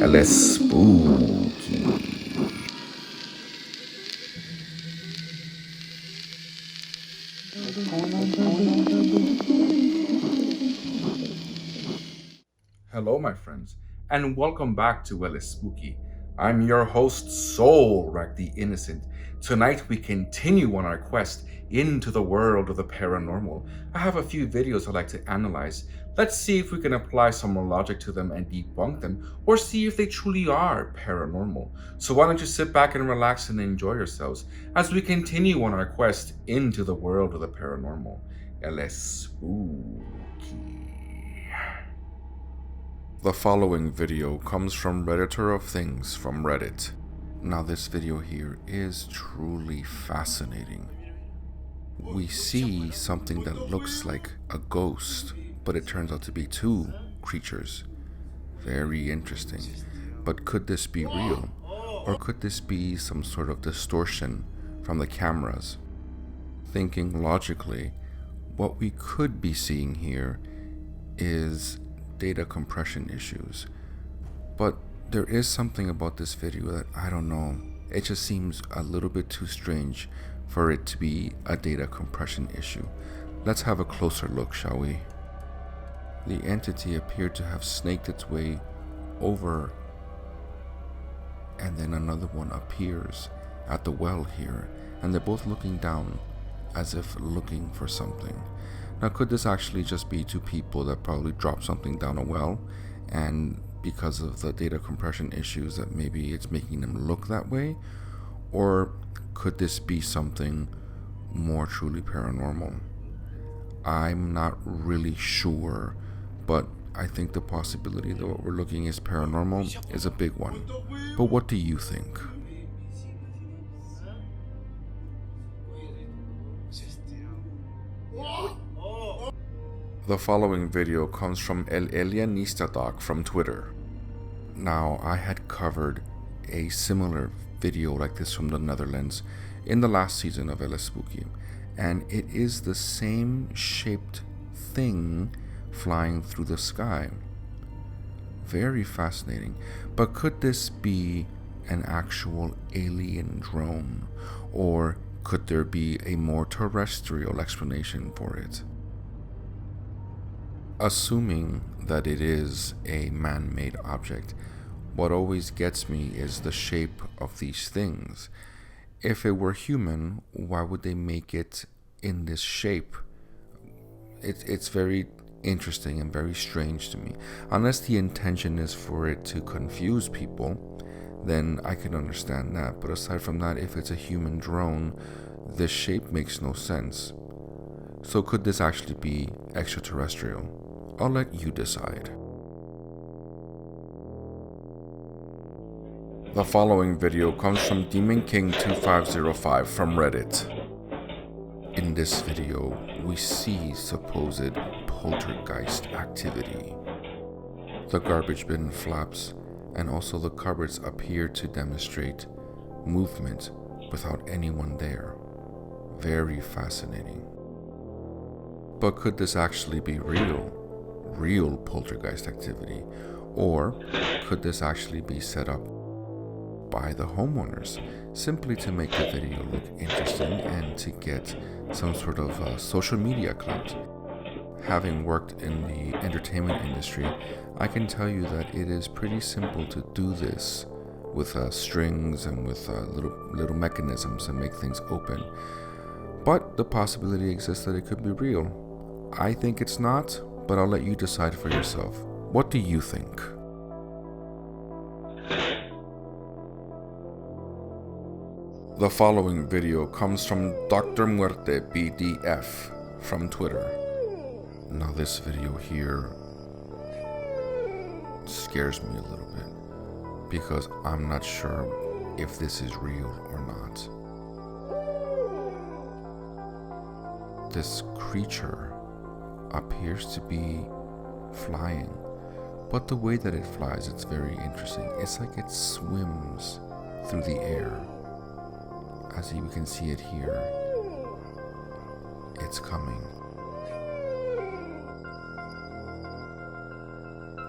Less spooky. Hello, my friends, and welcome back to Well is Spooky. I'm your host, Soul Rack the Innocent. Tonight, we continue on our quest into the world of the paranormal. I have a few videos I'd like to analyze. Let's see if we can apply some logic to them and debunk them, or see if they truly are paranormal. So, why don't you sit back and relax and enjoy yourselves as we continue on our quest into the world of the paranormal. Less spooky. The following video comes from Redditor of Things from Reddit. Now this video here is truly fascinating. We see something that looks like a ghost, but it turns out to be two creatures. Very interesting. But could this be real? Or could this be some sort of distortion from the cameras? Thinking logically, what we could be seeing here is data compression issues. But there is something about this video that I don't know. It just seems a little bit too strange for it to be a data compression issue. Let's have a closer look, shall we? The entity appeared to have snaked its way over, and then another one appears at the well here, and they're both looking down as if looking for something. Now, could this actually just be two people that probably dropped something down a well, and because of the data compression issues that maybe it's making them look that way? Or could this be something more truly paranormal? I'm not really sure, but I think the possibility that what we're looking is paranormal is a big one. But what do you think? The following video comes from El Alienista Doc from Twitter. Now, I had covered a similar video like this from the Netherlands in the last season of El Spooky, and it is the same shaped thing flying through the sky. Very fascinating. But could this be an actual alien drone, or could there be a more terrestrial explanation for it? Assuming that it is a man-made object, what always gets me is the shape of these things. If it were human, why would they make it in this shape? It's very interesting and very strange to me. Unless the intention is for it to confuse people, then I can understand that. But aside from that, if it's a human drone, this shape makes no sense. So could this actually be extraterrestrial? I'll let you decide. The following video comes from Demon King 2505 from Reddit. In this video, we see supposed poltergeist activity. The garbage bin flaps, and also the cupboards appear to demonstrate movement without anyone there. Very fascinating. But could this actually be real poltergeist activity? Or could this actually be set up by the homeowners simply to make the video look interesting and to get some sort of social media clout? Having worked in the entertainment industry, I can tell you that it is pretty simple to do this with strings and with little mechanisms and make things open. But the possibility exists that it could be real. I think it's not, but I'll let you decide for yourself. What do you think? The following video comes from Dr. Muerte BDF from Twitter. Now this video here scares me a little bit because I'm not sure if this is real or not. This creature appears to be flying, but the way that it flies, it's very interesting. It's like it swims through the air. As you can see it here, it's coming.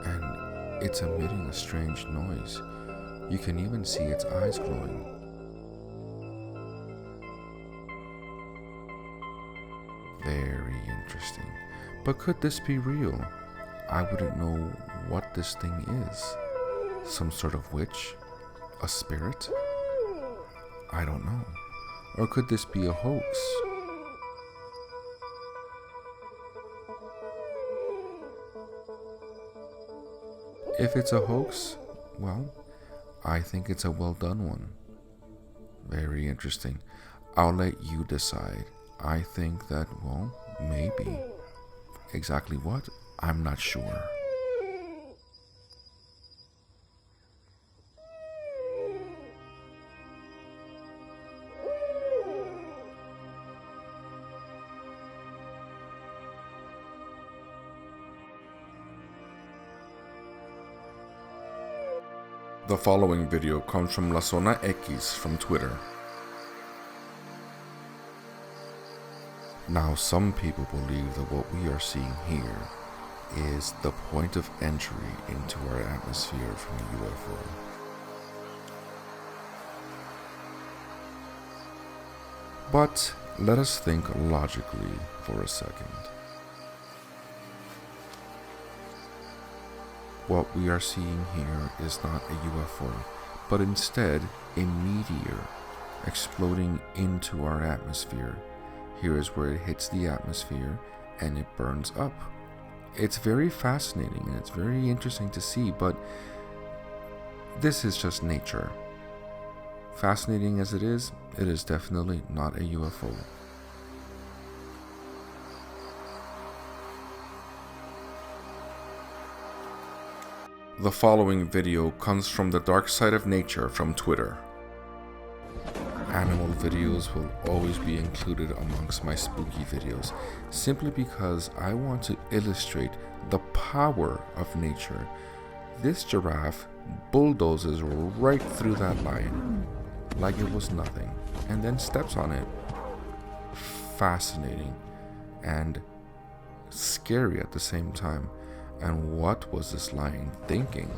And it's emitting a strange noise. You can even see its eyes glowing. Very interesting. But could this be real? I wouldn't know what this thing is. Some sort of witch? A spirit? I don't know. Or could this be a hoax? If it's a hoax, well, I think it's a well done one. Very interesting. I'll let you decide. I think that, well, maybe. Exactly what? I'm not sure. The following video comes from La Zona X from Twitter. Now, some people believe that what we are seeing here is the point of entry into our atmosphere from a UFO. But let us think logically for a second. What we are seeing here is not a UFO, but instead a meteor exploding into our atmosphere. Here is where it hits the atmosphere and it burns up. It's very fascinating and it's very interesting to see, but this is just nature. Fascinating as it is definitely not a UFO. The following video comes from the dark side of nature from Twitter. Animal videos will always be included amongst my spooky videos, simply because I want to illustrate the power of nature. This giraffe bulldozes right through that lion, like it was nothing, and then steps on it. Fascinating and scary at the same time. And what was this lion thinking?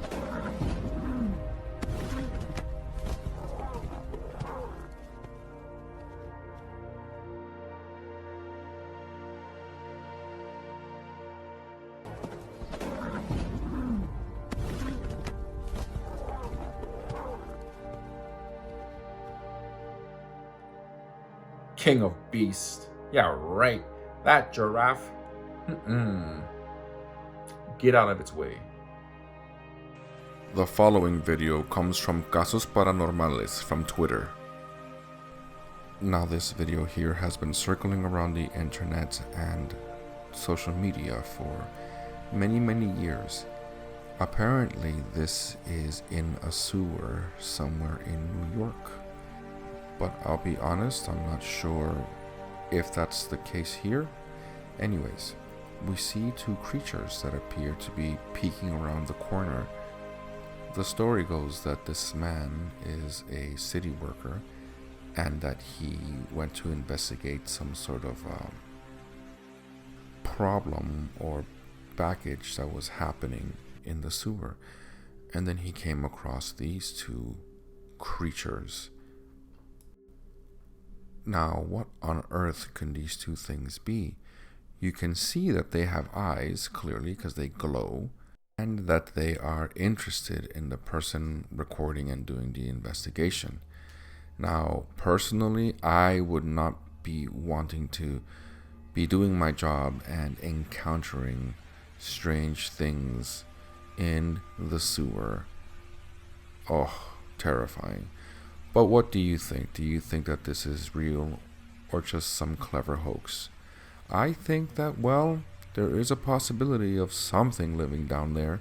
King of beasts. Yeah, right. That giraffe. Get out of its way. The following video comes from Casos Paranormales from Twitter. Now, this video here has been circling around the internet and social media for many years. Apparently, this is in a sewer somewhere in New York. But I'll be honest, I'm not sure if that's the case here. Anyways, we see two creatures that appear to be peeking around the corner. The story goes that this man is a city worker and that he went to investigate some sort of problem or baggage that was happening in the sewer. And then he came across these two creatures. Now, what on earth can these two things be? You can see that they have eyes, clearly, because they glow, and that they are interested in the person recording and doing the investigation. Now, personally, I would not be wanting to be doing my job and encountering strange things in the sewer. Oh, terrifying. But what do you think? Do you think that this is real or just some clever hoax? I think that, well, there is a possibility of something living down there.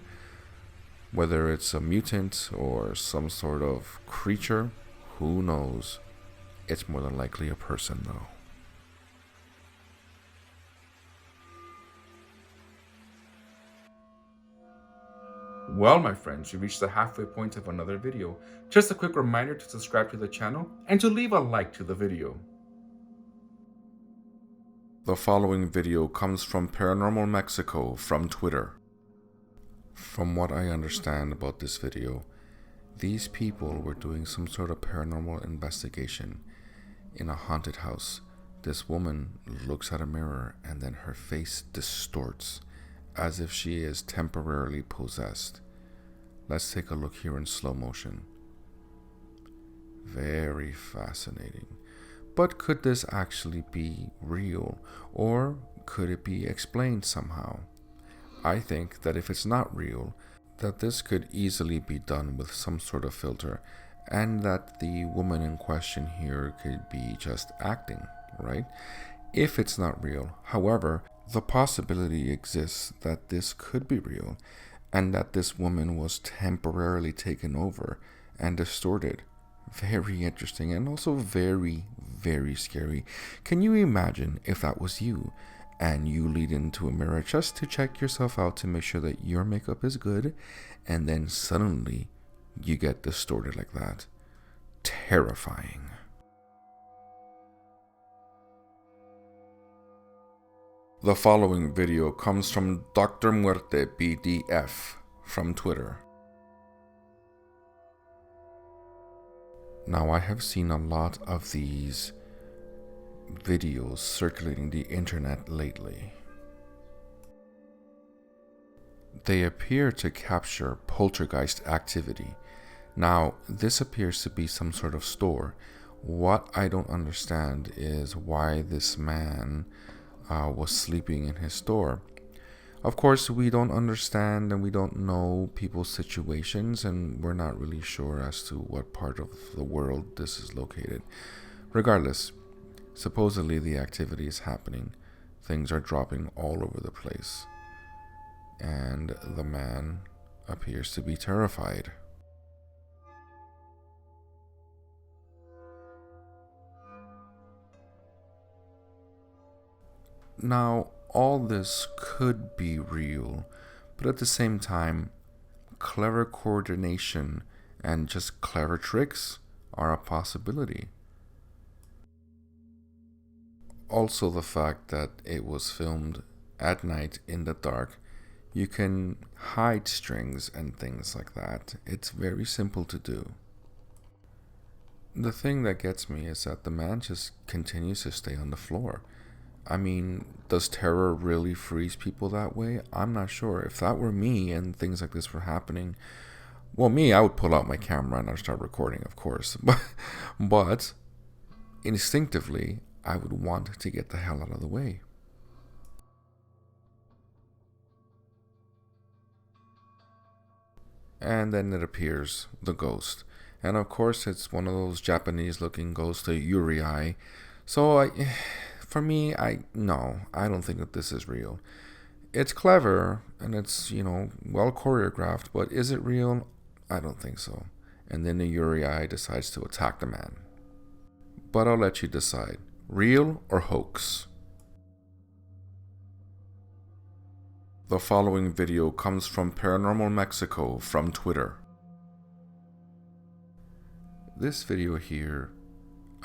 Whether it's a mutant or some sort of creature, who knows? It's more than likely a person, though. Well, my friends, you reached the halfway point of another video. Just a quick reminder to subscribe to the channel and to leave a like to the video. The following video comes from Paranormal Mexico from Twitter. From what I understand about this video, these people were doing some sort of paranormal investigation in a haunted house. This woman looks at a mirror and then her face distorts as if she is temporarily possessed. Let's take a look here in slow motion. Very fascinating. But could this actually be real, or could it be explained somehow? I think that if it's not real, that this could easily be done with some sort of filter, and that the woman in question here could be just acting, right? If it's not real, however, the possibility exists that this could be real, and that this woman was temporarily taken over and distorted. Very interesting and also very, very scary. Can you imagine if that was you and you lead into a mirror just to check yourself out to make sure that your makeup is good, and then suddenly you get distorted like that? Terrifying. The following video comes from Dr. Muerte BDF from Twitter. Now, I have seen a lot of these videos circulating the internet lately. They appear to capture poltergeist activity. Now, this appears to be some sort of store. What I don't understand is why this man was sleeping in his store. Of course, we don't understand and we don't know people's situations, and we're not really sure as to what part of the world this is located. Regardless, supposedly the activity is happening. Things are dropping all over the place. And the man appears to be terrified. Now, all this could be real, but at the same time, clever coordination and just clever tricks are a possibility. Also, the fact that it was filmed at night in the dark, you can hide strings and things like that. It's very simple to do. The thing that gets me is that the man just continues to stay on the floor. I mean, does terror really freeze people that way? I'm not sure. If that were me and things like this were happening, well, I would pull out my camera and I'd start recording, of course. But instinctively, I would want to get the hell out of the way. And then it appears, the ghost. And of course, it's one of those Japanese-looking ghosts, a Yuri. So for me, I don't think that this is real. It's clever and it's, well choreographed, but is it real? I don't think so. And then the Yuri decides to attack the man. But I'll let you decide. Real or hoax? The following video comes from Paranormal Mexico from Twitter. This video here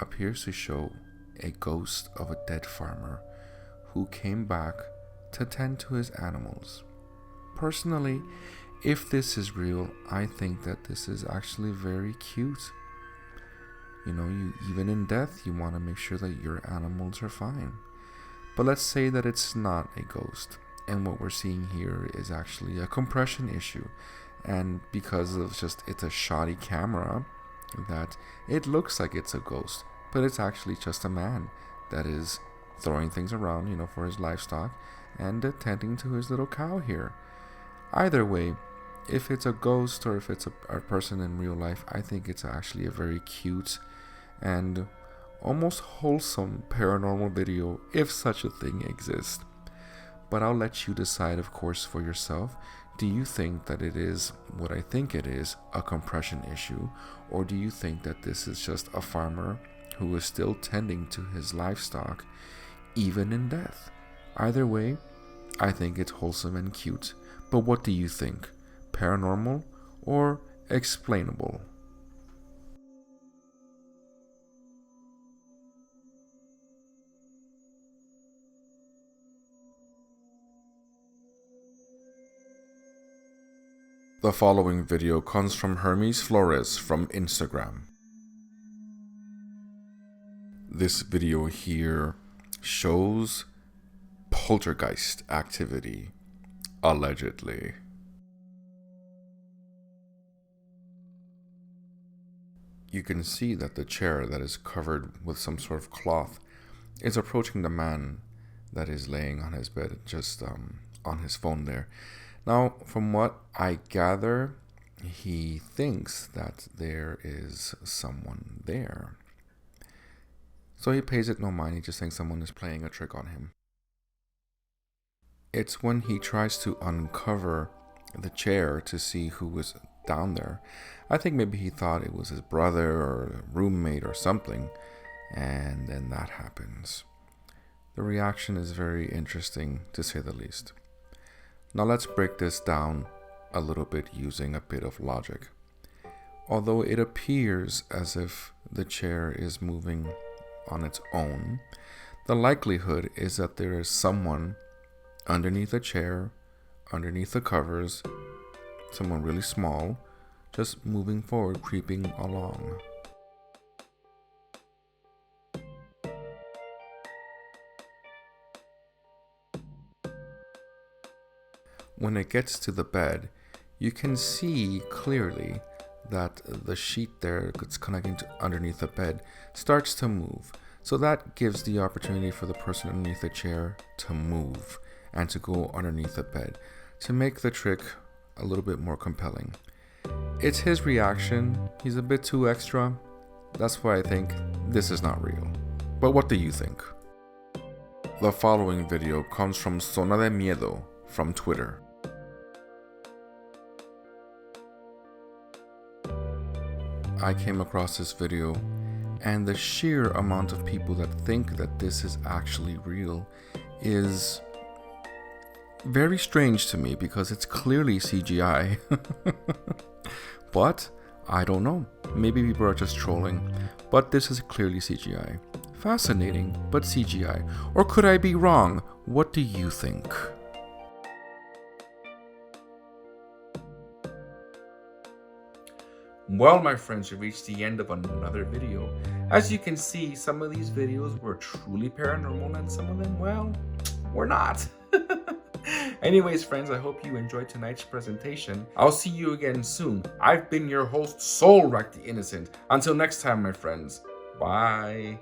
appears to show a ghost of a dead farmer who came back to tend to his animals. Personally, if this is real, I think that this is actually very cute. You even in death, you want to make sure that your animals are fine. But let's say that it's not a ghost, and what we're seeing here is actually a compression issue, and because of it's a shoddy camera, that it looks like it's a ghost, but it's actually just a man that is throwing things around, for his livestock and attending to his little cow here. Either way, if it's a ghost or if it's a person in real life, I think it's actually a very cute and almost wholesome paranormal video, if such a thing exists. But I'll let you decide, of course, for yourself. Do you think that it is what I think it is, a compression issue? Or do you think that this is just a farmer who is still tending to his livestock, even in death? Either way, I think it's wholesome and cute. But what do you think? Paranormal or explainable? The following video comes from Hermes Flores from Instagram. This video here shows poltergeist activity, allegedly. You can see that the chair that is covered with some sort of cloth is approaching the man that is laying on his bed, just on his phone there. Now, from what I gather, he thinks that there is someone there. So he pays it no mind, he just thinks someone is playing a trick on him. It's when he tries to uncover the chair to see who was down there. I think maybe he thought it was his brother or roommate or something, and then that happens. The reaction is very interesting, to say the least. Now let's break this down a little bit using a bit of logic. Although it appears as if the chair is moving on its own, the likelihood is that there is someone underneath the chair, underneath the covers, someone really small, just moving forward, creeping along. When it gets to the bed, you can see clearly that the sheet there that's connecting to underneath the bed starts to move. So that gives the opportunity for the person underneath the chair to move and to go underneath the bed to make the trick a little bit more compelling. It's his reaction. He's a bit too extra. That's why I think this is not real. But what do you think? The following video comes from Zona de Miedo from Twitter. I came across this video, and the sheer amount of people that think that this is actually real is very strange to me because it's clearly CGI. But I don't know. Maybe people are just trolling, but this is clearly CGI. Fascinating, but CGI. Or could I be wrong? What do you think? Well, my friends, we've reached the end of another video. As you can see, some of these videos were truly paranormal and some of them, well, were not. Anyways, friends, I hope you enjoyed tonight's presentation. I'll see you again soon. I've been your host, Soul Rack the Innocent. Until next time, my friends. Bye.